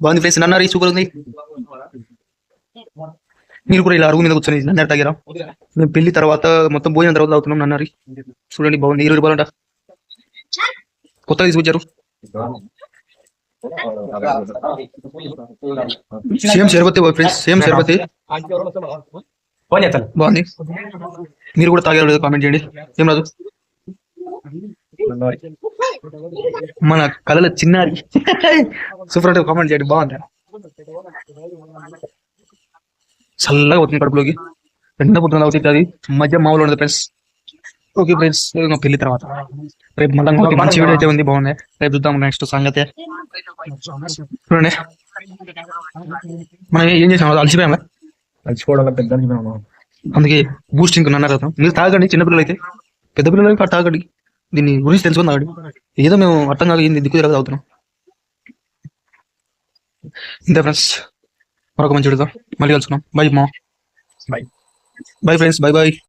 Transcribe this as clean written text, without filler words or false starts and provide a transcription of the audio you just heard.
బాగుంది friends, నన్నారి super ఉంది. మీరు కూడా ఇలా అరుగు మీద కూర్చొని నన్నారు తాగారా? మేము పెళ్లి తర్వాత మొత్తం భోజనం తర్వాత తాగుతున్నాం నన్నారి. చూడండి బాగుంది, 20 రూపాయలు అంట. కొత్తగా తీసుకొచ్చారు. Same Sharbati friends, same Sharbati బాగుంది. మీరు కూడా తాగారు లేదా కామెంట్ చేయండి. ఏం రాదు, మన కళల చిన్నారి సూపర్ అంటే కామెంట్ చేయండి. బాగుంది, చల్లగా అవుతుంది కడుపులోకి. ఎండ పుట్టిన అవుతుంది, అది మధ్య మామూలు ఉండదు ఫ్రెండ్స్. ఓకే ఫ్రెండ్స్, పెళ్లి తర్వాత రేపు మళ్ళీ మంచి వీడియో అయితే ఉంది, బాగుంది. రేపు చూద్దాం నెక్స్ట్ సంగతి. చూడండి మనం ఏం చేసాం, అలసిపోయాం, అలసిపోవడం పెద్ద అందుకే బూస్టింగ్ అన్నారు కదా. మీరు తాగండి, చిన్నపిల్లలు అయితే, పెద్ద పిల్లలకి తాగండి. దీన్ని గురించి తెలుసుకుని తాగండి. ఏదో మేము అర్థం కాక ఏంది దిక్కు తిరగదు అవుతున్నాం. ఇంతే ఫ్రెండ్స్, మరొక మంచి వీడియోతో మళ్ళీ కలుసుకున్నాం. బై మా, బై ఫ్రెండ్స్, బై బై.